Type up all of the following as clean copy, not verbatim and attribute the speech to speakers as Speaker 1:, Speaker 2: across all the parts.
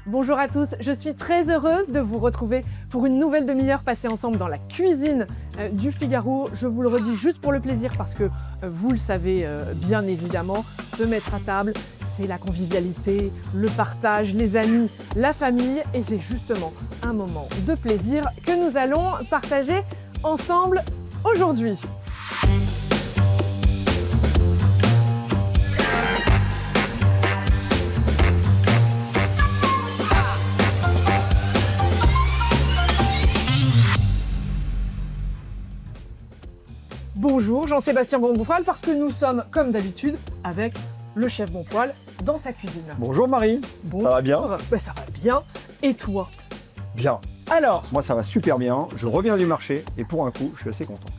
Speaker 1: Bonjour à tous, je suis très heureuse de vous retrouver pour une nouvelle demi-heure passée ensemble dans la cuisine du Figaro. Je vous le redis juste pour le plaisir parce que vous le savez bien évidemment, se mettre à table, c'est la convivialité, le partage, les amis, la famille et c'est justement un moment de plaisir que nous allons partager ensemble aujourd'hui. Bonjour Jean-Sébastien Bonpoil parce que nous sommes comme d'habitude avec le chef Bonpoil dans sa cuisine.
Speaker 2: Bonjour Marie,
Speaker 1: Bonjour.
Speaker 2: ça va bien?
Speaker 1: Ben, ça va bien. Et toi?
Speaker 2: Bien.
Speaker 1: Alors,
Speaker 2: Moi ça va super bien, je reviens du marché et pour un coup je suis assez content.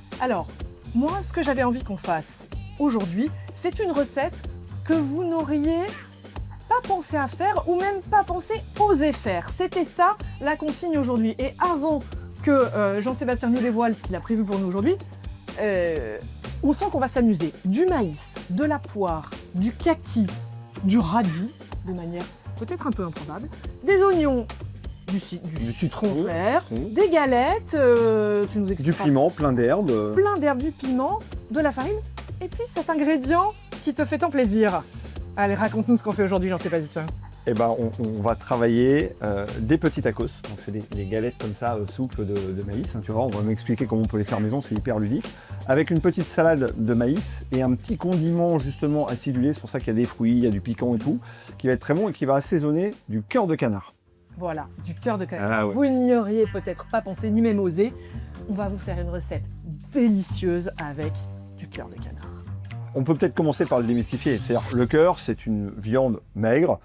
Speaker 1: moi ce que j'avais envie qu'on fasse aujourd'hui, c'est une recette que vous n'auriez pas pensé à faire ou même pas pensé oser faire. C'était ça la consigne aujourd'hui. Et avant que Jean-Sébastien nous dévoile ce qu'il a prévu pour nous aujourd'hui, on sent qu'on va s'amuser. Du maïs, de la poire, du kaki, du radis, de manière peut-être un peu improbable, des oignons, du citron vert, des galettes, tu nous
Speaker 2: Du
Speaker 1: expliqueras.
Speaker 2: piment, plein d'herbes.
Speaker 1: Plein d'herbes, du piment, de la farine, et puis cet ingrédient qui te fait tant plaisir. Allez, raconte-nous ce qu'on fait aujourd'hui, Jean-Sébastien.
Speaker 2: Et ben on va travailler des petits tacos, donc c'est des galettes comme ça souples de maïs, hein, tu vois, on va m'expliquer comment on peut les faire maison, c'est hyper ludique. Avec une petite salade de maïs et un petit condiment justement acidulé, c'est pour ça qu'il y a des fruits, il y a du piquant et tout, qui va être très bon et qui va assaisonner du cœur de canard.
Speaker 1: Voilà, du cœur de canard.
Speaker 2: Ah ouais.
Speaker 1: Vous n'y auriez peut-être pas pensé, ni même osé. On va vous faire une recette délicieuse avec du cœur de canard.
Speaker 2: On peut peut-être commencer par le démystifier, c'est-à-dire le cœur c'est une viande maigre,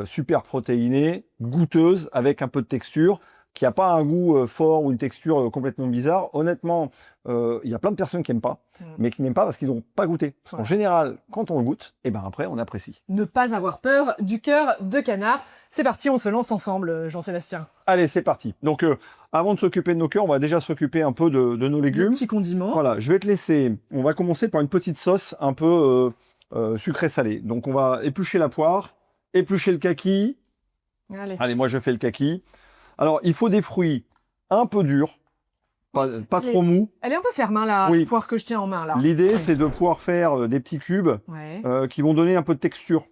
Speaker 2: super protéinée, goûteuse, avec un peu de texture, qui n'a pas un goût fort ou une texture complètement bizarre. Honnêtement, il y a plein de personnes qui n'aiment pas, mais qui n'aiment pas parce qu'ils n'ont pas goûté. Parce qu'en général, quand on le goûte, et ben après, on apprécie.
Speaker 1: Ne pas avoir peur du cœur de canard. C'est parti, on se lance ensemble, Jean-Sébastien.
Speaker 2: Allez, c'est parti. Donc, avant de s'occuper de nos cœurs, on va déjà s'occuper un peu de nos
Speaker 1: Le
Speaker 2: légumes.
Speaker 1: petit condiment.
Speaker 2: Voilà, je vais te laisser. On va commencer par une petite sauce un peu sucrée-salée. Donc, on va éplucher la poire, éplucher le kaki. Allez, moi, je fais le kaki. Alors, il faut des fruits un peu durs, pas trop mous.
Speaker 1: Elle est un peu ferme, hein, la
Speaker 2: Oui.
Speaker 1: poire que je tiens en main, là.
Speaker 2: L'idée,
Speaker 1: Oui.
Speaker 2: c'est de pouvoir faire des petits cubes
Speaker 1: Ouais.
Speaker 2: qui vont donner un peu de texture.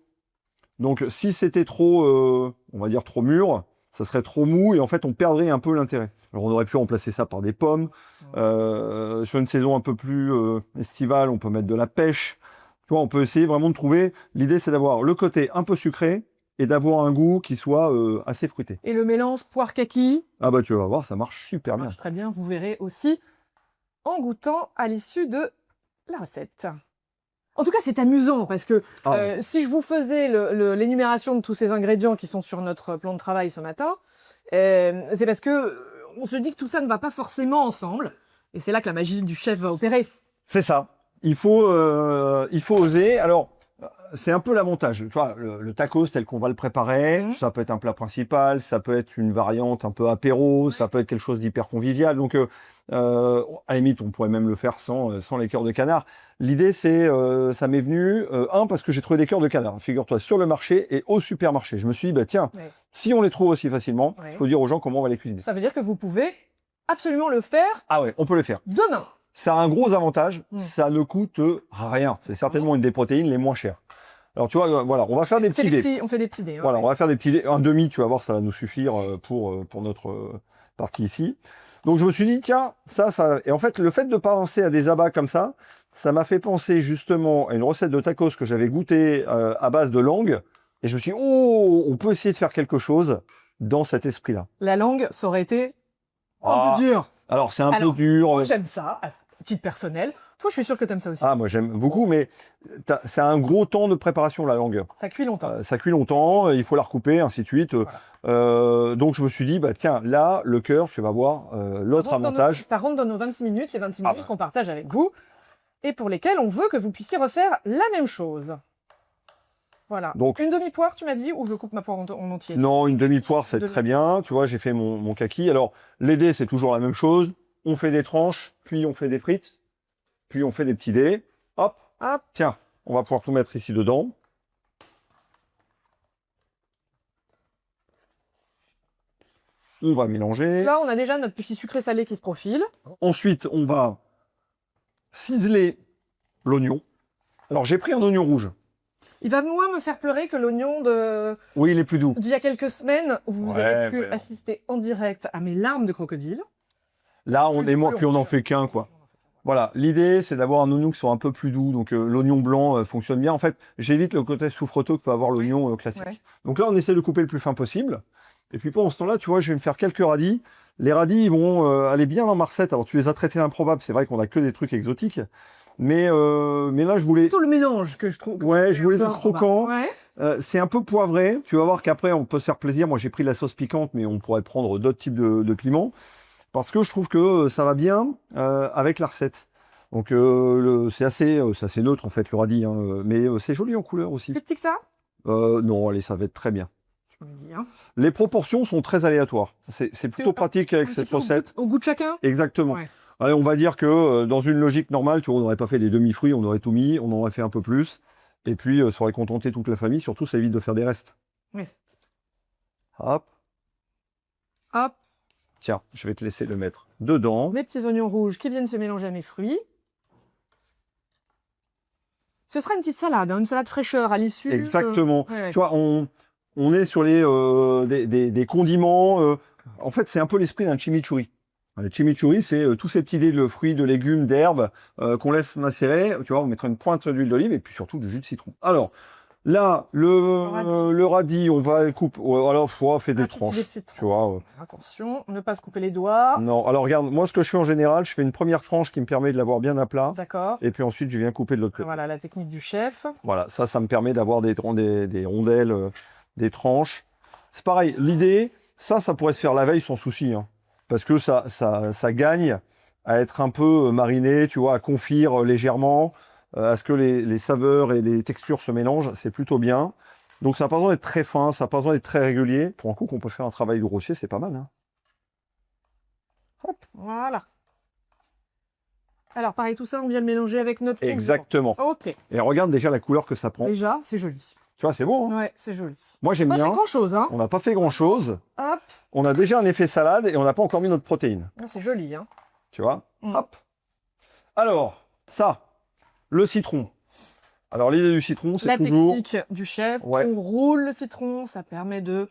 Speaker 2: Donc, si c'était trop, on va dire trop mûr, ça serait trop mou et en fait, on perdrait un peu l'intérêt. Alors, on aurait pu remplacer ça par des pommes. Sur une saison un peu plus estivale, on peut mettre de la pêche. Tu vois, on peut essayer vraiment de trouver. L'idée, c'est d'avoir le côté un peu sucré et d'avoir un goût qui soit assez fruité.
Speaker 1: Et le mélange poire-kaki
Speaker 2: Ah bah, tu vas voir, ça marche super bien.
Speaker 1: marche très bien. Vous verrez aussi en goûtant à l'issue de la recette. En tout cas, c'est amusant parce que si je vous faisais l'énumération de tous ces ingrédients qui sont sur notre plan de travail ce matin, c'est parce que on se dit que tout ça ne va pas forcément ensemble. Et c'est là que la magie du chef va opérer.
Speaker 2: C'est ça. Il faut oser. Alors, c'est un peu l'avantage. Tu vois, le tacos tel qu'on va le préparer, ça peut être un plat principal, ça peut être une variante un peu apéro, ça peut être quelque chose d'hyper convivial. Donc, à la limite, on pourrait même le faire sans les cœurs de canard. L'idée, c'est, ça m'est venu, parce que j'ai trouvé des cœurs de canard, figure-toi, sur le marché et au supermarché. Je me suis dit, bah tiens, si on les trouve aussi facilement, il faut dire aux gens comment on va les cuisiner.
Speaker 1: Ça veut dire que vous pouvez absolument le faire
Speaker 2: Ah ouais, on peut le faire.
Speaker 1: demain.
Speaker 2: Ça a un gros avantage, ça ne coûte rien. C'est certainement une des protéines les moins chères. Alors tu vois, voilà, on va faire des petits dés.
Speaker 1: On fait des petits dés. Hein,
Speaker 2: Voilà, on va faire des petits dés. Un demi, tu vas voir, ça va nous suffire pour notre partie ici. Donc je me suis dit, tiens, ça... Et en fait, le fait de penser à des abats comme ça m'a fait penser justement à une recette de tacos que j'avais goûtée à base de langue. Et je me suis dit, oh, on peut essayer de faire quelque chose dans cet esprit-là.
Speaker 1: La langue, ça aurait été un peu dur.
Speaker 2: Alors, c'est un peu dur.
Speaker 1: Moi, j'aime ça, à titre personnel. Toi, je suis sûr que tu aimes ça aussi.
Speaker 2: Ah, moi, j'aime beaucoup, mais c'est un gros temps de préparation, la langue.
Speaker 1: Ça cuit longtemps.
Speaker 2: Ça cuit longtemps, il faut la recouper, ainsi de suite. Voilà. Donc, je me suis dit, bah tiens, là, le cœur, tu vas voir l'autre avantage.
Speaker 1: Ça rentre dans nos 26 minutes, les 26 minutes qu'on partage avec vous, et pour lesquelles on veut que vous puissiez refaire la même chose. Voilà. Donc, une demi-poire, tu m'as dit, ou je coupe ma poire en entier?
Speaker 2: Non, une demi-poire, c'est très bien. Tu vois, j'ai fait mon kaki. Alors, les dés, c'est toujours la même chose. On fait des tranches, puis on fait des frites, puis on fait des petits dés. Hop, hop. Tiens, on va pouvoir tout mettre ici dedans. On va mélanger.
Speaker 1: Là, on a déjà notre petit sucré salé qui se profile.
Speaker 2: Ensuite, on va ciseler l'oignon. Alors, j'ai pris un oignon rouge.
Speaker 1: Il va moins me faire pleurer que l'oignon de
Speaker 2: Oui, il est plus doux.
Speaker 1: d'il y a quelques semaines où vous
Speaker 2: Ouais,
Speaker 1: avez pu
Speaker 2: mais non.
Speaker 1: assister en direct à mes larmes de crocodile.
Speaker 2: Là, on est moins, puis on n'en fait qu'un, quoi. Voilà, l'idée, c'est d'avoir un oignon qui soit un peu plus doux. Donc, l'oignon blanc fonctionne bien. En fait, j'évite le côté souffreteux que peut avoir l'oignon classique.
Speaker 1: Ouais.
Speaker 2: Donc là, on essaie de couper le plus fin possible. Et puis, pendant ce temps-là, tu vois, je vais me faire quelques radis. Les radis, ils vont aller bien dans ma recette. Alors, tu les as traités d'improbables. C'est vrai qu'on a que des trucs exotiques. Mais là, je voulais...
Speaker 1: Tout le mélange que je trouve.
Speaker 2: Ouais, je voulais des croquants.
Speaker 1: Ouais.
Speaker 2: C'est un peu poivré. Tu vas voir qu'après, on peut se faire plaisir. Moi, j'ai pris la sauce piquante, mais on pourrait prendre d'autres types de piments. Parce que je trouve que ça va bien avec la recette. Donc, c'est assez neutre, en fait, le radis. Hein, mais c'est joli en couleur aussi.
Speaker 1: Plus petit que ça?
Speaker 2: Non, allez, ça va être très bien.
Speaker 1: Je me dis, hein.
Speaker 2: Les proportions sont très aléatoires. C'est plutôt pratique avec cette recette.
Speaker 1: Au goût de chacun?
Speaker 2: Exactement.
Speaker 1: Ouais.
Speaker 2: Allez, on va dire que dans une logique normale, tu vois, on n'aurait pas fait les demi-fruits, on aurait tout mis, on en aurait fait un peu plus. Et puis, ça aurait contenté toute la famille. Surtout, ça évite de faire des restes.
Speaker 1: Oui.
Speaker 2: Hop.
Speaker 1: Hop.
Speaker 2: Tiens, je vais te laisser le mettre dedans.
Speaker 1: Mes petits oignons rouges qui viennent se mélanger à mes fruits. Ce sera une petite salade, hein, une salade fraîcheur à l'issue.
Speaker 2: Exactement.
Speaker 1: Ouais.
Speaker 2: Tu vois, on est sur des condiments. En fait, c'est un peu l'esprit d'un chimichurri. Le chimichurri, c'est tous ces petits dés de fruits, de légumes, d'herbes qu'on laisse macérer. Tu vois, on mettra une pointe d'huile d'olive et puis surtout du jus de citron. Alors, là, le radis, on va le couper. Alors, on fait des tranches. Tu vois.
Speaker 1: Attention, ne pas se couper les doigts.
Speaker 2: Non, alors regarde, moi, ce que je fais en général, je fais une première tranche qui me permet de l'avoir bien à plat.
Speaker 1: D'accord.
Speaker 2: Et puis ensuite, je viens couper de l'autre côté.
Speaker 1: Voilà la technique du chef.
Speaker 2: Voilà, ça me permet d'avoir des rondelles, des tranches. C'est pareil, l'idée, ça pourrait se faire la veille sans souci. Hein, parce que ça gagne à être un peu mariné, tu vois, à confire légèrement, à ce que les saveurs et les textures se mélangent, c'est plutôt bien. Donc ça n'a pas besoin d'être très fin, ça n'a pas besoin d'être très régulier. Pour un coup qu'on peut faire un travail grossier, c'est pas mal. Hein. Hop.
Speaker 1: Voilà. Alors pareil, tout ça, on vient le mélanger avec notre condiment.
Speaker 2: Exactement.
Speaker 1: Ok.
Speaker 2: Et regarde déjà la couleur que ça prend.
Speaker 1: Déjà, c'est joli.
Speaker 2: Tu vois, c'est beau. Hein,
Speaker 1: Ouais, c'est joli.
Speaker 2: moi, j'aime
Speaker 1: Pas
Speaker 2: bien.
Speaker 1: fait grand-chose, hein.
Speaker 2: On n'a pas fait grand-chose.
Speaker 1: Hop.
Speaker 2: On a déjà un effet salade et on n'a pas encore mis notre protéine.
Speaker 1: Ah, c'est joli, hein.
Speaker 2: Tu vois. Hop. Alors, ça, le citron. Alors, l'idée du citron, c'est
Speaker 1: la
Speaker 2: toujours...
Speaker 1: technique du chef.
Speaker 2: Ouais.
Speaker 1: On roule le citron, ça permet de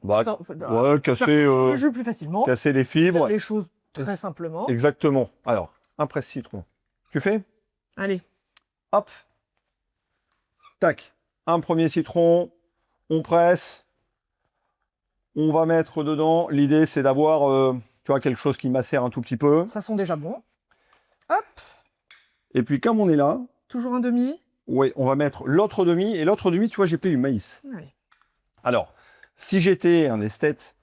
Speaker 2: Bah,
Speaker 1: faire
Speaker 2: casser,
Speaker 1: le jus plus facilement.
Speaker 2: casser les
Speaker 1: Faire
Speaker 2: fibres.
Speaker 1: les choses très simplement.
Speaker 2: Exactement. Alors, un presse-citron. Tu fais?
Speaker 1: Allez.
Speaker 2: Hop. Tac. Un premier citron. On presse. On va mettre dedans. L'idée, c'est d'avoir, tu vois, quelque chose qui macère un tout petit peu.
Speaker 1: Ça sent déjà bon. Hop.
Speaker 2: Et puis, comme on est là,
Speaker 1: Toujours un demi.
Speaker 2: ouais, on va mettre l'autre demi. Et l'autre demi, tu vois, j'ai pris du maïs.
Speaker 1: Allez.
Speaker 2: Alors, si j'étais un esthète,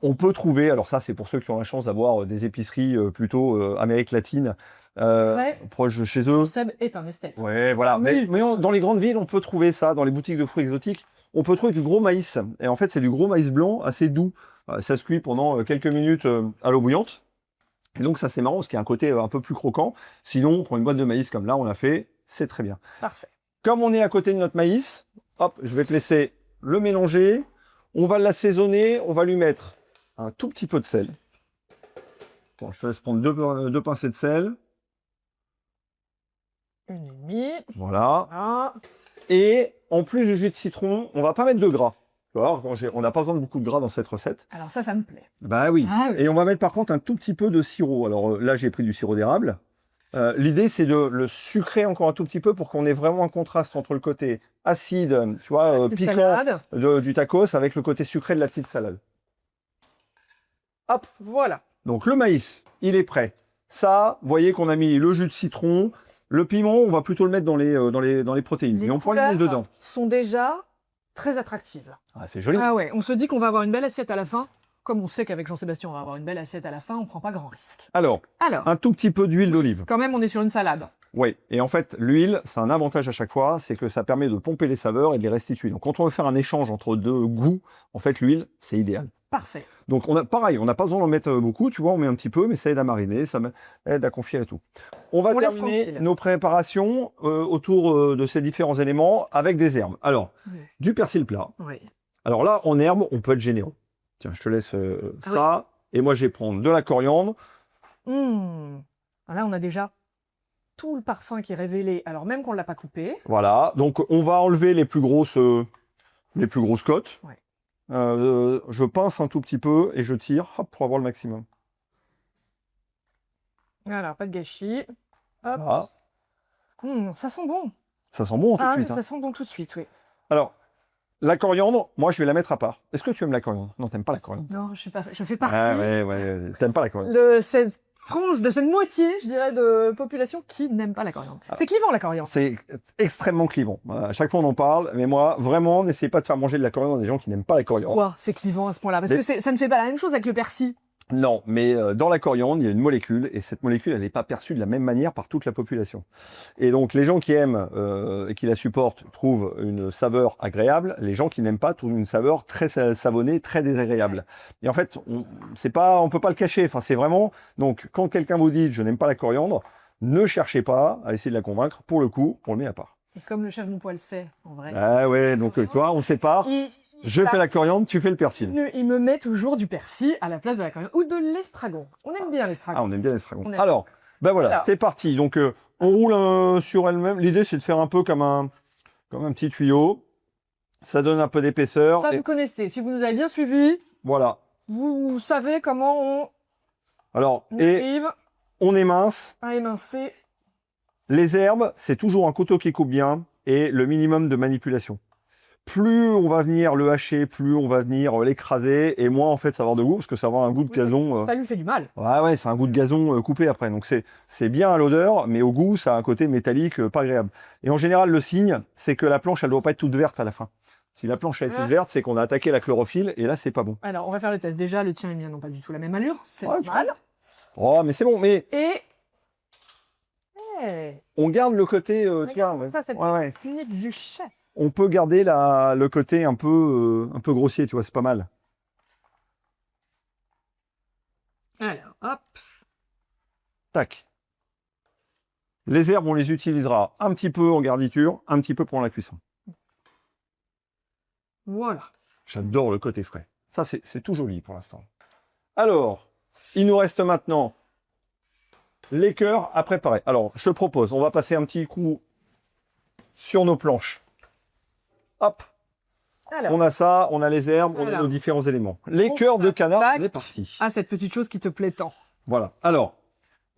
Speaker 2: on peut trouver, alors ça c'est pour ceux qui ont la chance d'avoir des épiceries plutôt Amérique latine,
Speaker 1: Ouais.
Speaker 2: proches de chez eux.
Speaker 1: Seb est un esthète.
Speaker 2: Ouais, voilà.
Speaker 1: Oui.
Speaker 2: Mais dans les grandes villes, on peut trouver ça, dans les boutiques de fruits exotiques, on peut trouver du gros maïs. Et en fait, c'est du gros maïs blanc, assez doux. Ça se cuit pendant quelques minutes à l'eau bouillante. Et donc ça c'est marrant, parce qu'il y a un côté un peu plus croquant. Sinon, pour une boîte de maïs comme là, on l'a fait, c'est très bien.
Speaker 1: Parfait.
Speaker 2: Comme on est à côté de notre maïs, hop, je vais te laisser le mélanger. On va l'assaisonner, on va lui mettre un tout petit peu de sel. Bon, je te laisse prendre deux pincées de sel.
Speaker 1: Une et demie.
Speaker 2: Voilà.
Speaker 1: Voilà.
Speaker 2: Et en plus du jus de citron, on va pas mettre de gras. Tu vois, on n'a pas besoin de beaucoup de gras dans cette recette.
Speaker 1: Alors ça me plaît.
Speaker 2: Bah oui.
Speaker 1: Ah oui.
Speaker 2: Et on va mettre par contre un tout petit peu de sirop. Alors là, j'ai pris du sirop d'érable. L'idée, c'est de le sucrer encore un tout petit peu pour qu'on ait vraiment un contraste entre le côté acide, tu vois,
Speaker 1: Petite
Speaker 2: piquant
Speaker 1: salade.
Speaker 2: du tacos avec le côté sucré de la petite salade. Hop.
Speaker 1: Voilà.
Speaker 2: Donc le maïs, il est prêt. Ça, vous voyez qu'on a mis le jus de citron. Le piment, on va plutôt le mettre dans les protéines.
Speaker 1: Les
Speaker 2: Et on pourra le mettre dedans.
Speaker 1: sont déjà très attractives.
Speaker 2: Ah, c'est joli.
Speaker 1: Ah ouais, on se dit qu'on va avoir une belle assiette à la fin. Comme on sait qu'avec Jean-Sébastien, on va avoir une belle assiette à la fin, on prend pas grand risque.
Speaker 2: Alors,
Speaker 1: Alors,
Speaker 2: un tout petit peu d'huile d'olive.
Speaker 1: quand même, on est sur une salade.
Speaker 2: Oui, et en fait, l'huile, c'est un avantage à chaque fois, c'est que ça permet de pomper les saveurs et de les restituer. Donc, quand on veut faire un échange entre deux goûts, en fait, l'huile, c'est idéal.
Speaker 1: Parfait.
Speaker 2: Donc, pareil, on n'a pas besoin d'en mettre beaucoup, tu vois, on met un petit peu, mais ça aide à mariner, ça aide à confire et tout. On va
Speaker 1: laisse
Speaker 2: terminer
Speaker 1: tranquille.
Speaker 2: nos préparations autour de ces différents éléments avec des herbes. Alors,
Speaker 1: Oui.
Speaker 2: du persil plat.
Speaker 1: Oui.
Speaker 2: Alors là, en herbe, on peut être généreux. Tiens, je te laisse ça. Et moi, je vais prendre de la coriandre.
Speaker 1: Là, on a déjà tout le parfum qui est révélé, alors même qu'on ne l'a pas coupé.
Speaker 2: Voilà. Donc, on va enlever les plus grosses côtes.
Speaker 1: Ouais.
Speaker 2: Je pince un tout petit peu et je tire hop, pour avoir le maximum.
Speaker 1: Voilà, pas de gâchis. Hop.
Speaker 2: Voilà.
Speaker 1: Ça sent bon.
Speaker 2: Ça sent bon tout de suite.
Speaker 1: Ça sent bon tout de suite, oui.
Speaker 2: Alors, la coriandre, moi, je vais la mettre à part. Est-ce que tu aimes la coriandre? Non, t'aimes pas la coriandre.
Speaker 1: Non, je fais partie
Speaker 2: Ouais. T'aimes pas la coriandre.
Speaker 1: de cette frange, de cette moitié, je dirais, de population qui n'aime pas la coriandre. C'est clivant, la coriandre.
Speaker 2: C'est extrêmement clivant. À chaque fois, on en parle. Mais moi, vraiment, n'essayez pas de faire manger de la coriandre à des gens qui n'aiment pas la coriandre.
Speaker 1: Pourquoi c'est clivant à ce point-là? Parce que ça ne fait pas la même chose avec le persil.
Speaker 2: Non, mais dans la coriandre, il y a une molécule, et cette molécule, elle n'est pas perçue de la même manière par toute la population. Et donc, les gens qui aiment et qui la supportent trouvent une saveur agréable, les gens qui n'aiment pas trouvent une saveur très savonnée, très désagréable. Et en fait, on peut pas le cacher. Enfin, c'est vraiment... Donc, quand quelqu'un vous dit « je n'aime pas la coriandre », ne cherchez pas à essayer de la convaincre. Pour le coup, on le met à part.
Speaker 1: Et comme le chef mon poil sait, en vrai.
Speaker 2: Ah ouais, donc toi, on sépare. Je fais la coriandre, tu fais le persil.
Speaker 1: Il me met toujours du persil à la place de la coriandre. Ou de l'estragon. On aime bien l'estragon.
Speaker 2: Ah, on aime bien l'estragon. Alors, ben voilà, t'es parti. Donc, on roule sur elle-même. L'idée, c'est de faire un peu comme un petit tuyau. Ça donne un peu d'épaisseur.
Speaker 1: Ça, vous connaissez. Si vous nous avez bien suivis,
Speaker 2: voilà.
Speaker 1: Vous savez comment on arrive
Speaker 2: on émince.
Speaker 1: À émincer.
Speaker 2: Les herbes, c'est toujours un couteau qui coupe bien et le minimum de manipulation. Plus on va venir le hacher, plus on va venir l'écraser, et moins en fait ça va avoir de goût, parce que ça va avoir un goût de gazon.
Speaker 1: Ça lui fait du mal.
Speaker 2: Ouais, c'est un goût de gazon coupé après. Donc c'est bien à l'odeur, mais au goût, ça a un côté métallique pas agréable. Et en général, le signe, c'est que la planche, elle doit pas être toute verte à la fin. Si la planche est toute verte, c'est qu'on a attaqué la chlorophylle, et là, c'est pas bon.
Speaker 1: Alors, on va faire le test. Déjà, le tien et le mien n'ont pas du tout la même allure. C'est normal.
Speaker 2: Oh, mais c'est bon, mais... On garde le côté...
Speaker 1: Ça, c'est technique du chef.
Speaker 2: On peut garder le côté un peu grossier, tu vois, c'est pas mal.
Speaker 1: Alors, hop.
Speaker 2: Tac. Les herbes, on les utilisera un petit peu en garniture, un petit peu pour la cuisson.
Speaker 1: Voilà.
Speaker 2: J'adore le côté frais. Ça, c'est tout joli pour l'instant. Alors, il nous reste maintenant les cœurs à préparer. Alors, je te propose, on va passer un petit coup sur nos planches. Hop. Alors, on a ça, on a les herbes, on a nos différents éléments. Les cœurs de canard, c'est parti.
Speaker 1: Ah, cette petite chose qui te plaît tant.
Speaker 2: Voilà. Alors,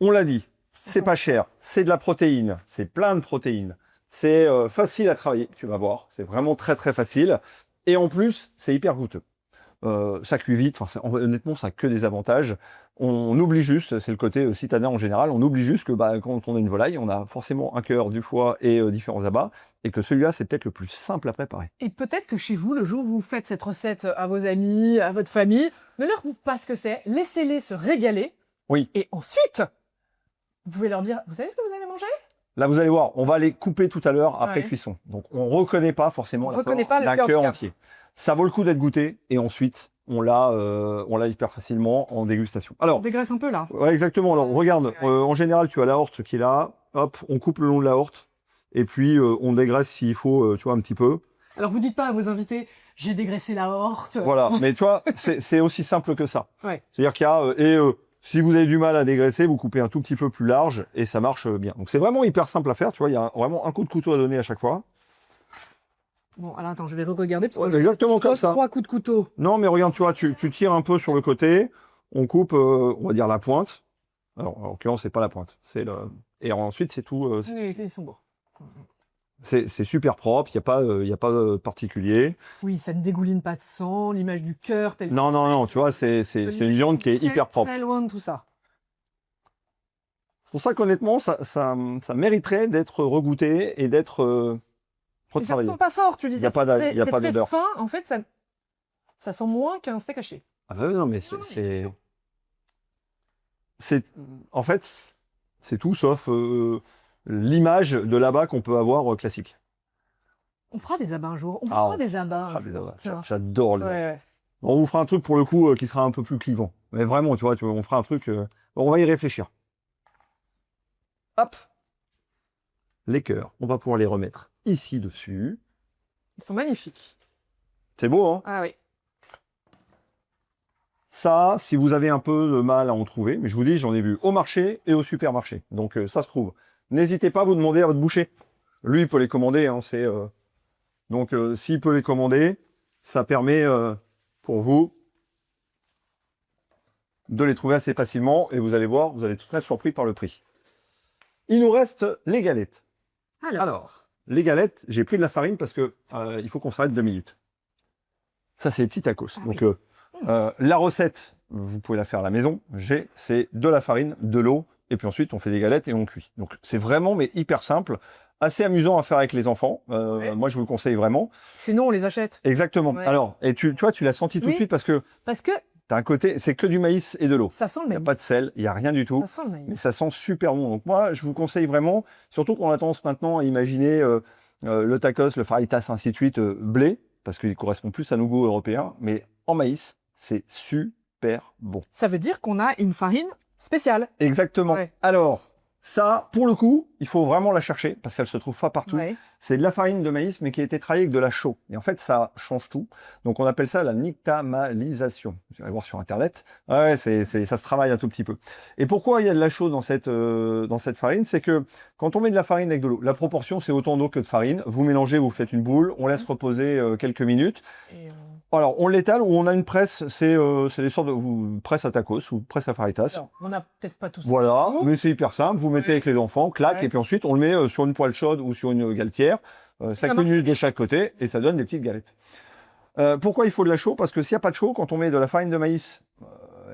Speaker 2: on l'a dit, c'est pas cher, c'est de la protéine, c'est plein de protéines. C'est facile à travailler, tu vas voir. C'est vraiment très très facile. Et en plus, c'est hyper goûteux. Ça cuit vite, honnêtement, ça n'a que des avantages. On oublie juste, c'est le côté citadin en général, on oublie juste que quand on a une volaille, on a forcément un cœur, du foie et différents abats, et que celui-là, c'est peut-être le plus simple à préparer.
Speaker 1: Et peut-être que chez vous, le jour où vous faites cette recette à vos amis, à votre famille, ne leur dites pas ce que c'est, laissez-les se régaler.
Speaker 2: Oui.
Speaker 1: Et ensuite, vous pouvez leur dire, vous savez ce que vous allez manger?
Speaker 2: Là, vous allez voir, on va les couper tout à l'heure après cuisson. Donc, on ne reconnaît pas forcément d'un cœur entier. Ça vaut le coup d'être goûté, et ensuite, on l'a hyper facilement en dégustation. Alors,
Speaker 1: on dégraisse un peu là.
Speaker 2: Ouais, exactement. Alors, regarde, en général, tu as l'aorte qui est là. Hop, on coupe le long de l'aorte, et puis on dégraisse s'il faut, tu vois, un petit peu.
Speaker 1: Alors, vous dites pas à vos invités, j'ai dégraissé l'aorte.
Speaker 2: Voilà, mais tu vois, c'est aussi simple que ça.
Speaker 1: Ouais.
Speaker 2: C'est-à-dire qu'il y a, si vous avez du mal à dégraisser, vous coupez un tout petit peu plus large, et ça marche bien. Donc, c'est vraiment hyper simple à faire, tu vois, il y a vraiment un coup de couteau à donner à chaque fois.
Speaker 1: Bon, alors attends, je vais re-regarder.
Speaker 2: Exactement comme ça.
Speaker 1: 3 coups de couteau.
Speaker 2: Non, mais regarde, tu vois, tu tires un peu sur le côté, on coupe, on va dire la pointe. Alors, en l'occurrence, c'est pas la pointe, c'est le... Et ensuite, c'est tout.
Speaker 1: Oui, ils sont beaux.
Speaker 2: C'est super propre, il n'y a pas de particulier.
Speaker 1: Oui, ça ne dégouline pas de sang, l'image du cœur.
Speaker 2: Non, tu vois, c'est une viande qui est hyper propre.
Speaker 1: Très loin de tout ça.
Speaker 2: C'est pour ça qu'honnêtement, ça mériterait d'être regoûté et d'être...
Speaker 1: Ça ne sent pas fort, tu dis ça.
Speaker 2: Il n'y a pas d'odeur.
Speaker 1: Fin, en fait, ça sent moins qu'un steak haché.
Speaker 2: Ah bah non, mais en fait, c'est tout sauf l'image de là-bas qu'on peut avoir classique.
Speaker 1: On fera des abats un jour. On fera des abats.
Speaker 2: J'adore les abats. Ouais. On vous fera un truc pour le coup qui sera un peu plus clivant. Mais vraiment, tu vois, on fera un truc... on va y réfléchir. Hop. Les cœurs, on va pouvoir les remettre ici dessus.
Speaker 1: Ils sont magnifiques.
Speaker 2: C'est beau, hein?
Speaker 1: Ah oui.
Speaker 2: Ça, si vous avez un peu de mal à en trouver, mais je vous dis, j'en ai vu au marché et au supermarché. Donc, ça se trouve. N'hésitez pas à vous demander à votre boucher. Lui, il peut les commander. Hein, Donc, s'il peut les commander, ça permet pour vous de les trouver assez facilement. Et vous allez voir, vous allez être très surpris par le prix. Il nous reste les galettes. Alors, les galettes, j'ai pris de la farine parce que il faut qu'on s'arrête 2 minutes. Ça, c'est les petits tacos. Donc, la recette, vous pouvez la faire à la maison. C'est de la farine, de l'eau, et puis ensuite, on fait des galettes et on cuit. Donc, c'est vraiment, mais hyper simple. Assez amusant à faire avec les enfants. Moi, je vous le conseille vraiment.
Speaker 1: Sinon, on les achète.
Speaker 2: Exactement.
Speaker 1: Ouais.
Speaker 2: Alors, et tu vois, tu l'as senti tout de suite parce que t'as un côté, c'est que du maïs et de l'eau.
Speaker 1: Ça sent le
Speaker 2: Il n'y
Speaker 1: maïs.
Speaker 2: a pas de sel, il n'y a rien du tout.
Speaker 1: Ça sent le maïs.
Speaker 2: Mais ça sent super bon. Donc moi, je vous conseille vraiment, surtout qu'on a tendance maintenant à imaginer le tacos, le fajitas, ainsi de suite, blé, parce qu'il correspond plus à nos goûts européens. Mais en maïs, c'est super bon.
Speaker 1: Ça veut dire qu'on a une farine spéciale.
Speaker 2: Exactement.
Speaker 1: Ouais.
Speaker 2: Alors, ça, pour le coup, il faut vraiment la chercher parce qu'elle se trouve pas partout.
Speaker 1: Ouais.
Speaker 2: C'est de la farine de maïs, mais qui a été travaillée avec de la chaux. Et en fait, ça change tout. Donc, on appelle ça la nixtamalisation. Vous allez voir sur Internet. Ouais, ça se travaille un tout petit peu. Et pourquoi il y a de la chaux dans cette farine? C'est que quand on met de la farine avec de l'eau, la proportion, c'est autant d'eau que de farine. Vous mélangez, vous faites une boule, on laisse reposer quelques minutes.
Speaker 1: Et
Speaker 2: Alors, on l'étale ou on a une presse, c'est des sortes de presse à tacos ou presse à fajitas.
Speaker 1: alors, on n'a peut-être pas tout ça.
Speaker 2: Voilà, mais c'est hyper simple. Vous mettez
Speaker 1: Ouais.
Speaker 2: avec les enfants, clac,
Speaker 1: Ouais.
Speaker 2: et puis ensuite on le met sur une poêle chaude ou sur une galetière. 5
Speaker 1: marche.
Speaker 2: minutes de chaque côté et ça donne des petites galettes. Pourquoi il faut de la chaux? Parce que s'il n'y a pas de chaux, quand on met de la farine de maïs,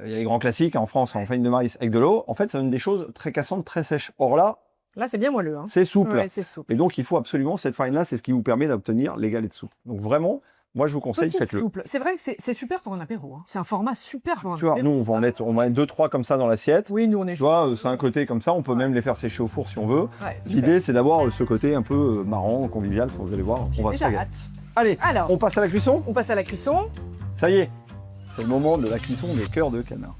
Speaker 2: il y a les grands classiques en France, en farine de maïs avec de l'eau, en fait ça donne des choses très cassantes, très sèches. Or là,
Speaker 1: Là, c'est bien moelleux. Hein.
Speaker 2: c'est souple.
Speaker 1: Ouais, c'est souple.
Speaker 2: Et donc il faut absolument cette farine-là, c'est ce qui vous permet d'obtenir les galettes souples. Donc vraiment, moi je vous conseille,
Speaker 1: Petite
Speaker 2: faites-le.
Speaker 1: souple. C'est vrai que c'est super pour un apéro. Hein. C'est un format super pour un
Speaker 2: Tu vois,
Speaker 1: apéro.
Speaker 2: nous on va en mettre 2-3 comme ça dans l'assiette.
Speaker 1: Oui, nous on est
Speaker 2: Tu vois, c'est un côté comme ça, on peut même les faire sécher au four si on veut.
Speaker 1: Ouais, super.
Speaker 2: L'idée, c'est d'avoir ce côté un peu marrant, convivial. Vous allez voir, on va se
Speaker 1: Déjà
Speaker 2: régaler.
Speaker 1: hâte.
Speaker 2: Allez,
Speaker 1: Alors,
Speaker 2: on passe à la cuisson.
Speaker 1: on passe à la cuisson.
Speaker 2: Ça y est, c'est le moment de la cuisson des cœurs de canard.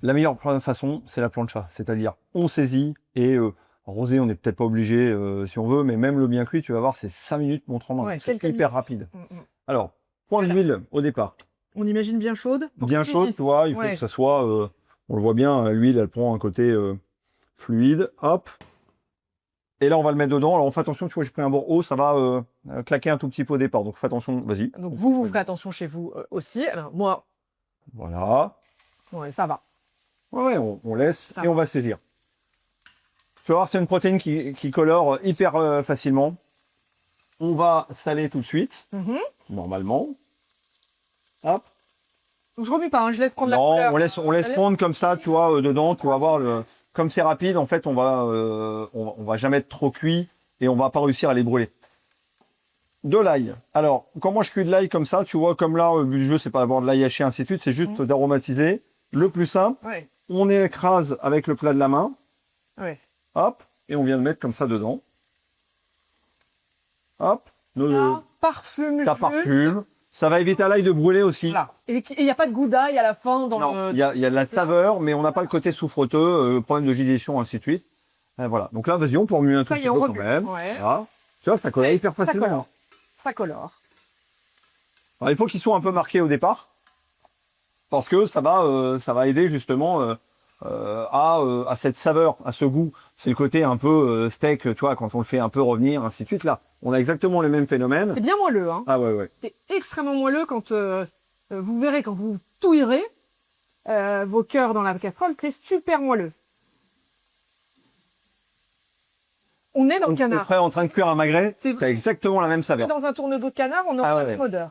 Speaker 2: La meilleure façon, c'est la plancha, c'est-à-dire on saisit et rosé, on n'est peut-être pas obligé si on veut, mais même le bien cuit, tu vas voir, c'est 5 minutes montre en main.
Speaker 1: Ouais,
Speaker 2: c'est
Speaker 1: quelques
Speaker 2: hyper
Speaker 1: minutes.
Speaker 2: rapide.
Speaker 1: Mm, mm.
Speaker 2: Alors, point d'huile au départ.
Speaker 1: On imagine bien chaude. pour
Speaker 2: Bien
Speaker 1: que tu
Speaker 2: chaude,
Speaker 1: dises.
Speaker 2: tu vois, il faut
Speaker 1: Ouais.
Speaker 2: que ça soit, on le voit bien, l'huile, elle prend un côté fluide, hop. Et là, on va le mettre dedans. Alors, on fait attention, tu vois, j'ai pris un bord haut, ça va claquer un tout petit peu au départ. Donc, fais attention, vas-y.
Speaker 1: Donc vous ferez attention chez vous aussi. Alors moi,
Speaker 2: Voilà.
Speaker 1: ouais, ça va.
Speaker 2: Ouais, on laisse
Speaker 1: Ça
Speaker 2: et on va saisir. Tu vas voir, c'est une protéine qui colore hyper facilement. On va saler tout de suite,
Speaker 1: Mhm.
Speaker 2: normalement. Hop.
Speaker 1: Je remue pas, hein, je laisse prendre
Speaker 2: Non,
Speaker 1: la couleur.
Speaker 2: on laisse prendre comme ça, tu vois, dedans, tu vas voir, comme c'est rapide, en fait, on va jamais être trop cuit et on va pas réussir à les brûler. De l'ail. Alors, quand moi je cuis de l'ail comme ça, tu vois, comme là, le but du jeu, c'est pas d'avoir de l'ail haché, ainsi de suite, c'est juste d'aromatiser. Le plus simple,
Speaker 1: Ouais,
Speaker 2: on écrase avec le plat de la main,
Speaker 1: ouais.
Speaker 2: hop, et on vient de mettre comme ça dedans. Hop,
Speaker 1: Ça parfume.
Speaker 2: ça
Speaker 1: le jus.
Speaker 2: parfume. Ça va éviter à l'ail de brûler aussi.
Speaker 1: Voilà. Et il n'y a pas de goût d'ail à la fin dans
Speaker 2: Non,
Speaker 1: le.
Speaker 2: il y a de la saveur, mais on n'a pas le côté souffreteux, problème de digestion, ainsi de suite. Voilà. Donc là, vas-y, on peut remuer un tout
Speaker 1: Ça y
Speaker 2: petit
Speaker 1: est, on
Speaker 2: peu quand
Speaker 1: remue.
Speaker 2: même.
Speaker 1: Ouais.
Speaker 2: Voilà. Tu vois, ça colle hyper
Speaker 1: Ça
Speaker 2: facilement.
Speaker 1: colore. Ça colore.
Speaker 2: Alors, il faut qu'ils soient un peu marqués au départ, parce que ça va aider justement à cette saveur, à ce goût. C'est le côté un peu steak, tu vois, quand on le fait un peu revenir, ainsi de suite. Là, on a exactement le même phénomène.
Speaker 1: C'est bien moelleux. Hein.
Speaker 2: Ah ouais.
Speaker 1: C'est extrêmement moelleux quand vous verrez, quand vous touillerez vos cœurs dans la casserole, c'est super moelleux. On est dans le
Speaker 2: On est
Speaker 1: canard.
Speaker 2: prêt en train de cuire un magret.
Speaker 1: C'est vrai.
Speaker 2: T'as exactement la même saveur.
Speaker 1: Dans un tourne-dos de canard, on aura
Speaker 2: Ah ouais,
Speaker 1: la même odeur.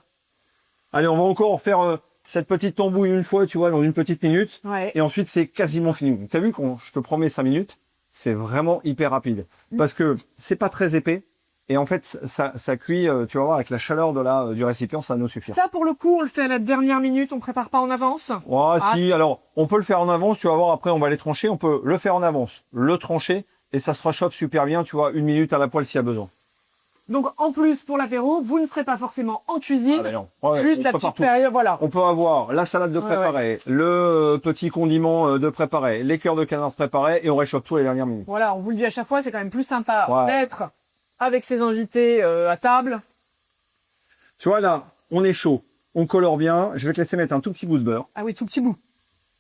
Speaker 2: Allez, on va encore faire cette petite tambouille une fois, tu vois, dans une petite minute.
Speaker 1: Ouais.
Speaker 2: Et ensuite, c'est quasiment fini. Tu as vu, quand je te promets 5 minutes, c'est vraiment hyper rapide. Parce que c'est pas très épais. Et en fait, ça cuit, tu vas voir, avec la chaleur du récipient, ça va nous suffire.
Speaker 1: Ça, pour le coup, on le fait à la dernière minute, on prépare pas en avance.
Speaker 2: Ouais, si, alors, on peut le faire en avance, tu vas voir, après, on va les trancher. On peut le faire en avance, le trancher, et ça se réchauffe super bien, tu vois, 1 minute à la poêle s'il y a besoin.
Speaker 1: Donc, en plus, pour l'apéro, vous ne serez pas forcément en cuisine.
Speaker 2: Ah, ben non. Ouais,
Speaker 1: juste
Speaker 2: on
Speaker 1: la
Speaker 2: peut
Speaker 1: petite
Speaker 2: partout.
Speaker 1: période, voilà.
Speaker 2: On peut avoir la salade de
Speaker 1: Ouais,
Speaker 2: préparer, le petit condiment de préparer, les cœurs de canard préparés, et on réchauffe tout les dernières minutes.
Speaker 1: Voilà, on vous le dit à chaque fois, c'est quand même plus sympa
Speaker 2: Ouais.
Speaker 1: d'être avec ses invités à table.
Speaker 2: Tu vois, là, on est chaud. On colore bien. Je vais te laisser mettre un tout petit bout de beurre.
Speaker 1: Ah oui, tout petit bout.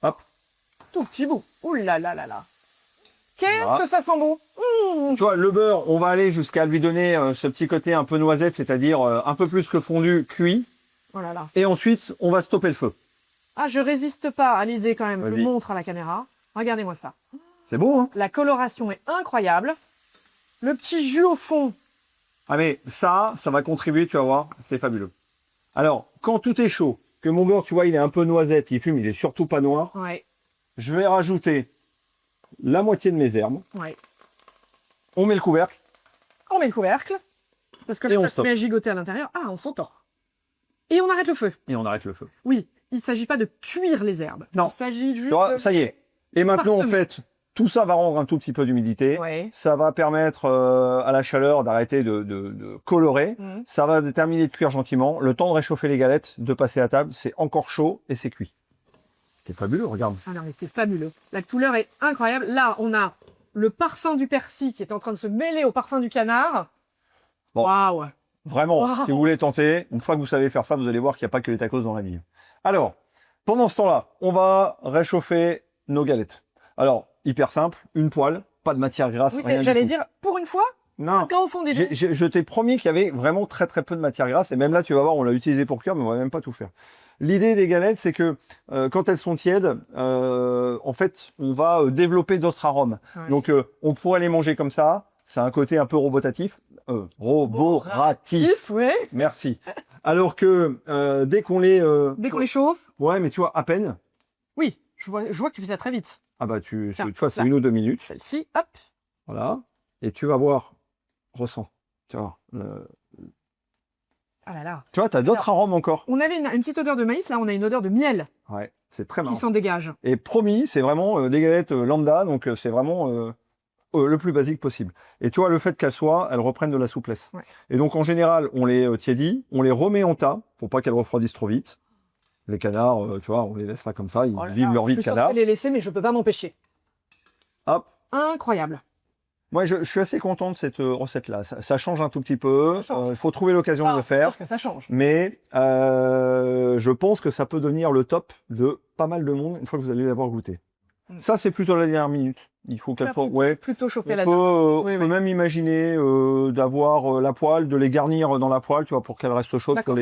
Speaker 2: Hop.
Speaker 1: Tout petit bout. Ouh là là là là. Qu'est-ce
Speaker 2: Voilà.
Speaker 1: que ça sent bon.
Speaker 2: Tu vois, le beurre, on va aller jusqu'à lui donner ce petit côté un peu noisette, c'est-à-dire un peu plus que fondu, cuit.
Speaker 1: Oh là là.
Speaker 2: Et ensuite, on va stopper le feu.
Speaker 1: Ah, je résiste pas à l'idée quand même. Je
Speaker 2: Vas-y.
Speaker 1: montre à la caméra. Regardez-moi ça.
Speaker 2: C'est beau, hein?
Speaker 1: La coloration est incroyable. Le petit jus au fond.
Speaker 2: Ah mais ça va contribuer, tu vas voir, c'est fabuleux. Alors, quand tout est chaud, que mon beurre, tu vois, il est un peu noisette, il fume, il est surtout pas noir,
Speaker 1: Ouais,
Speaker 2: je vais rajouter la moitié de mes herbes.
Speaker 1: ouais.
Speaker 2: On met le couvercle.
Speaker 1: On met le couvercle. Parce que
Speaker 2: Et
Speaker 1: là,
Speaker 2: on
Speaker 1: ça se met à gigoter à l'intérieur. Ah, on s'entend. Et on arrête le feu.
Speaker 2: Et on arrête le feu.
Speaker 1: Oui, il ne s'agit pas de cuire les herbes.
Speaker 2: Non.
Speaker 1: Il s'agit juste
Speaker 2: Tu vois,
Speaker 1: de...
Speaker 2: ça y est. Et maintenant, en
Speaker 1: Parsemé.
Speaker 2: fait, tout ça va rendre un tout petit peu d'humidité.
Speaker 1: Ouais.
Speaker 2: Ça va permettre à la chaleur d'arrêter de colorer.
Speaker 1: Mhm.
Speaker 2: Ça va terminer de cuire gentiment. Le temps de réchauffer les galettes, de passer à table, c'est encore chaud et c'est cuit. C'est fabuleux, regarde.
Speaker 1: Ah non, mais c'est fabuleux. La couleur est incroyable. Là, on a le parfum du persil qui est en train de se mêler au parfum du canard.
Speaker 2: Bon.
Speaker 1: Waouh.
Speaker 2: Vraiment,
Speaker 1: Wow.
Speaker 2: si vous voulez tenter, une fois que vous savez faire ça, vous allez voir qu'il n'y a pas que les tacos dans la vie. Alors, pendant ce temps-là, on va réchauffer nos galettes. Alors, hyper simple, une poêle, pas de matière grasse,
Speaker 1: Oui,
Speaker 2: rien du
Speaker 1: j'allais
Speaker 2: tout.
Speaker 1: dire, pour une fois,
Speaker 2: Non,
Speaker 1: quand au fond des
Speaker 2: je t'ai promis qu'il y avait vraiment très très peu de matière grasse, et même là, tu vas voir, on l'a utilisé pour cuire, mais on va même pas tout faire. L'idée des galettes, c'est que quand elles sont tièdes, en fait, on va développer d'autres arômes.
Speaker 1: Ouais.
Speaker 2: Donc, on pourrait les manger comme ça. C'est un côté un peu robotatif. Roboratif.
Speaker 1: ouais.
Speaker 2: Merci. Alors que dès qu'on les...
Speaker 1: Dès qu'on les chauffe.
Speaker 2: Ouais, mais tu vois, à peine.
Speaker 1: Oui, je vois que tu fais ça très vite.
Speaker 2: Ah bah, tu
Speaker 1: Tiens,
Speaker 2: vois, c'est
Speaker 1: là.
Speaker 2: 1 ou 2 minutes.
Speaker 1: Celle-ci, hop.
Speaker 2: Voilà. Et tu vas voir, ressens. Tu vois,
Speaker 1: Ah là là.
Speaker 2: tu vois, t'as d'autres arômes encore.
Speaker 1: On avait une petite odeur de maïs, là on a une odeur de miel
Speaker 2: Ouais, c'est très
Speaker 1: qui
Speaker 2: marrant.
Speaker 1: s'en dégage.
Speaker 2: Et promis, c'est vraiment des galettes lambda, donc c'est vraiment le plus basique possible. Et tu vois, le fait elles reprennent de la souplesse.
Speaker 1: Ouais.
Speaker 2: Et donc, en général, on les tiédit, on les remet en tas, pour pas qu'elles refroidissent trop vite. Les canards, tu vois, on les laisse pas comme ça, ils
Speaker 1: Oh là
Speaker 2: vivent
Speaker 1: là,
Speaker 2: leur vie
Speaker 1: je
Speaker 2: de
Speaker 1: suis
Speaker 2: canard.
Speaker 1: censée les laisser, mais je peux pas m'empêcher.
Speaker 2: Hop.
Speaker 1: Incroyable.
Speaker 2: Moi, je suis assez content de cette recette-là. Ça change un tout petit peu.
Speaker 1: Ça change.
Speaker 2: Il faut trouver l'occasion de le
Speaker 1: C'est
Speaker 2: faire.
Speaker 1: sûr que ça change.
Speaker 2: Mais je pense que ça peut devenir le top de pas mal de monde une fois que vous allez l'avoir goûté.
Speaker 1: Mm.
Speaker 2: Ça, c'est plutôt la dernière minute. Il faut qu'elle soit... Ouais.
Speaker 1: Plutôt chauffer
Speaker 2: On
Speaker 1: la
Speaker 2: peut,
Speaker 1: Oui,
Speaker 2: on peut
Speaker 1: oui.
Speaker 2: même imaginer d'avoir la poêle, de les garnir dans la poêle, tu vois, pour qu'elles restent chaudes pour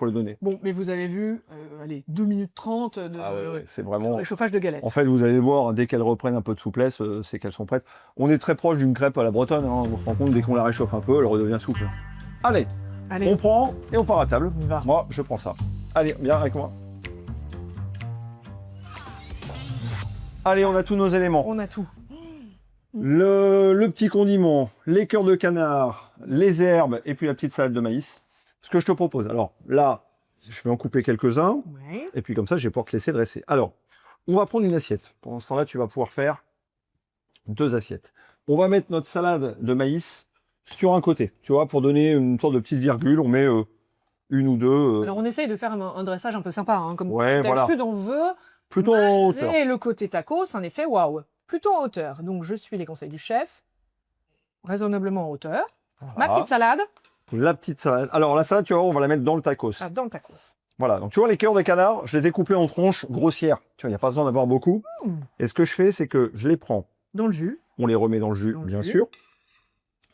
Speaker 2: les donner.
Speaker 1: Bon, mais vous avez vu, allez, 2 minutes 30 de
Speaker 2: C'est vraiment...
Speaker 1: réchauffage de galettes.
Speaker 2: En fait, vous allez voir, dès qu'elles reprennent un peu de souplesse, c'est qu'elles sont prêtes. On est très proche d'une crêpe à la bretonne, hein. On se rend compte, dès qu'on la réchauffe un peu, elle redevient souple. Allez,
Speaker 1: Allez,
Speaker 2: on prend et on part à table.
Speaker 1: on y va.
Speaker 2: Moi, je prends ça. Allez, viens avec moi. Allez, on a tous nos éléments.
Speaker 1: On a tout.
Speaker 2: Le petit condiment, les cœurs de canard, les herbes et puis la petite salade de maïs. Ce que je te propose, alors là, je vais en couper quelques-uns
Speaker 1: Ouais.
Speaker 2: et puis comme ça, je vais pouvoir te laisser dresser. Alors, on va prendre une assiette. Pendant ce temps-là, tu vas pouvoir faire 2 assiettes. On va mettre notre salade de maïs sur un côté, tu vois, pour donner une sorte de petite virgule. On met 1 ou 2.
Speaker 1: Alors on essaye de faire un dressage un peu sympa, hein, comme
Speaker 2: Ouais, voilà.
Speaker 1: d'habitude on veut
Speaker 2: Plutôt en hauteur.
Speaker 1: et le côté tacos, un effet waouh, plutôt en hauteur. Donc je suis les conseils du chef, raisonnablement en hauteur. Ma
Speaker 2: Voilà.
Speaker 1: petite salade,
Speaker 2: La petite salade. Alors la salade, tu vois, on va la mettre dans le tacos.
Speaker 1: dans le tacos.
Speaker 2: Voilà, donc tu vois les cœurs de canard, je les ai coupés en tranches grossières. Tu vois, il n'y a pas besoin d'avoir beaucoup.
Speaker 1: Mmh.
Speaker 2: Et ce que je fais, c'est que je les prends,
Speaker 1: Dans le jus.
Speaker 2: on les remet dans le jus,
Speaker 1: Dans le
Speaker 2: bien
Speaker 1: jus.
Speaker 2: sûr.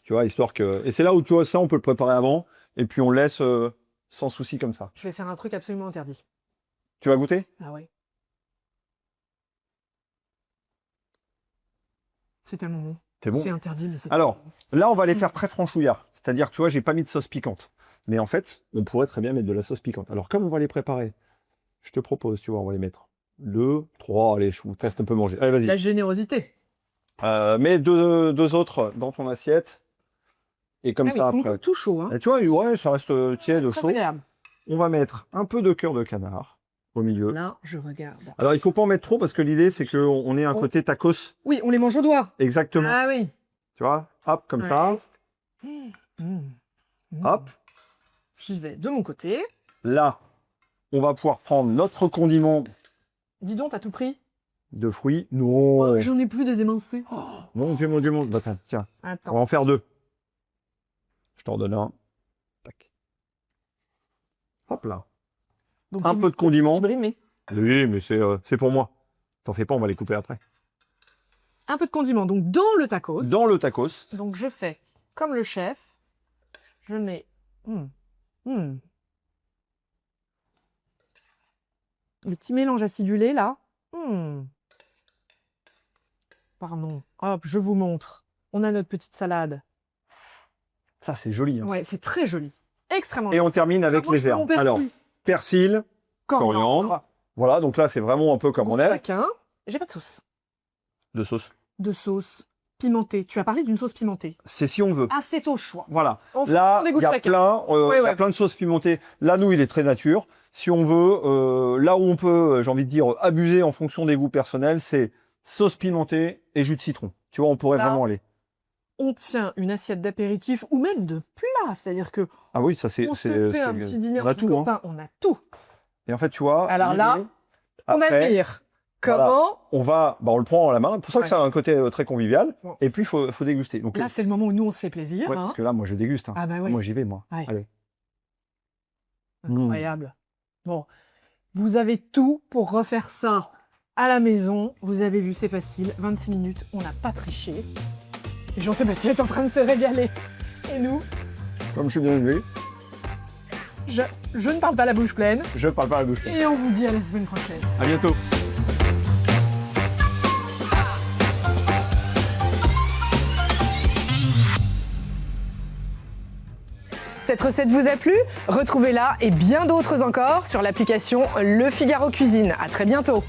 Speaker 2: Tu vois, histoire que... Et c'est là où, tu vois, ça, on peut le préparer avant. Et puis on le laisse sans souci comme ça.
Speaker 1: Je vais faire un truc absolument interdit.
Speaker 2: Tu vas goûter?
Speaker 1: Ah ouais. C'est tellement bon.
Speaker 2: C'est bon.
Speaker 1: C'est interdit, mais c'est
Speaker 2: Alors, là, on va les faire très franchouillards. C'est-à-dire, tu vois, j'ai pas mis de sauce piquante. Mais en fait, on pourrait très bien mettre de la sauce piquante. Alors, comme on va les préparer, je te propose, tu vois, on va les mettre 2, 3, allez, je vous teste un peu manger. Allez, vas-y.
Speaker 1: la générosité.
Speaker 2: Mets deux autres dans ton assiette. Et comme
Speaker 1: Ah oui,
Speaker 2: ça,
Speaker 1: encore
Speaker 2: après.
Speaker 1: tout chaud. Hein.
Speaker 2: Et tu vois, ouais, ça reste tiède,
Speaker 1: Très
Speaker 2: chaud.
Speaker 1: agréable.
Speaker 2: On va mettre un peu de cœur de canard au milieu.
Speaker 1: Là, je regarde.
Speaker 2: Alors, il faut pas en mettre trop parce que l'idée, c'est qu'on ait un
Speaker 1: Oh.
Speaker 2: côté tacos.
Speaker 1: Oui, on les mange au doigt.
Speaker 2: Exactement.
Speaker 1: Ah oui.
Speaker 2: Tu vois, hop, comme
Speaker 1: Ouais.
Speaker 2: ça.
Speaker 1: Mmh. Mmh.
Speaker 2: Hop.
Speaker 1: J'y vais de mon côté.
Speaker 2: Là, on va pouvoir prendre notre condiment
Speaker 1: Dis donc, t'as tout pris?
Speaker 2: de fruits. Non.
Speaker 1: J'en ai plus des émincés.
Speaker 2: Mon Dieu, mon Dieu, mon Dieu. Bah, tiens, on va
Speaker 1: Attends.
Speaker 2: en faire 2. Je t'en donne un. Tac. Hop là.
Speaker 1: Donc,
Speaker 2: Un peu de condiment.
Speaker 1: brimé.
Speaker 2: Oui, mais c'est pour moi. T'en fais pas, on va les couper après.
Speaker 1: Un peu de condiment, donc dans le tacos.
Speaker 2: Dans le tacos,
Speaker 1: Donc je fais comme le chef. Je mets... Le petit mélange acidulé, là. Pardon. Hop, je vous montre. On a notre petite salade.
Speaker 2: ça c'est joli. Hein.
Speaker 1: Ouais, c'est très joli. Extrêmement
Speaker 2: Et on termine avec
Speaker 1: Moi, je
Speaker 2: les
Speaker 1: fais mon
Speaker 2: herbes.
Speaker 1: persil.
Speaker 2: Alors, persil, coriandre. Voilà, donc là c'est vraiment un peu comme on aime.
Speaker 1: Chacun. J'ai pas de sauce.
Speaker 2: De sauce.
Speaker 1: De sauce pimentée. Tu as parlé d'une sauce pimentée.
Speaker 2: C'est si on veut.
Speaker 1: Ah, c'est au choix.
Speaker 2: Voilà.
Speaker 1: En
Speaker 2: Là,
Speaker 1: fonction des goûts
Speaker 2: il y
Speaker 1: de
Speaker 2: a
Speaker 1: chacun.
Speaker 2: plein,
Speaker 1: Ouais,
Speaker 2: il y
Speaker 1: ouais.
Speaker 2: a plein de sauces pimentées. Là, nous, il est très nature. Si on veut, là où on peut, j'ai envie de dire, abuser en fonction des goûts personnels, c'est sauce pimentée et jus de citron. Tu vois, on pourrait
Speaker 1: Là.
Speaker 2: vraiment aller.
Speaker 1: On tient une assiette d'apéritif ou même de plat. C'est-à-dire que
Speaker 2: Ah oui, ça c'est.
Speaker 1: on se fait un petit dîner
Speaker 2: On a
Speaker 1: entre
Speaker 2: tout. Hein.
Speaker 1: copains. On a tout.
Speaker 2: Et en fait, tu vois.
Speaker 1: Alors là,
Speaker 2: l'idée,
Speaker 1: On
Speaker 2: après,
Speaker 1: admire. Comment
Speaker 2: on le prend en la main. C'est pour ça que
Speaker 1: Ouais.
Speaker 2: ça a un côté très convivial.
Speaker 1: Bon.
Speaker 2: Et puis, il faut déguster. Donc,
Speaker 1: Là, c'est le moment où nous, on se fait plaisir.
Speaker 2: ouais,
Speaker 1: hein.
Speaker 2: parce que là, moi, je déguste. Hein.
Speaker 1: Ah bah oui.
Speaker 2: Moi, j'y vais, moi.
Speaker 1: Ouais.
Speaker 2: Allez.
Speaker 1: Incroyable. Bon, vous avez tout pour refaire ça à la maison. Vous avez vu, c'est facile. 26 minutes, on n'a pas triché. Et Jean-Sébastien est en train de se régaler. Et nous,
Speaker 2: Comme je suis bien élevé,
Speaker 1: je ne parle pas la bouche pleine.
Speaker 2: je parle pas à la bouche.
Speaker 1: Et on vous dit à la semaine prochaine.
Speaker 2: À bientôt.
Speaker 1: Cette recette vous a plu? Retrouvez-la et bien d'autres encore sur l'application Le Figaro Cuisine. À très bientôt.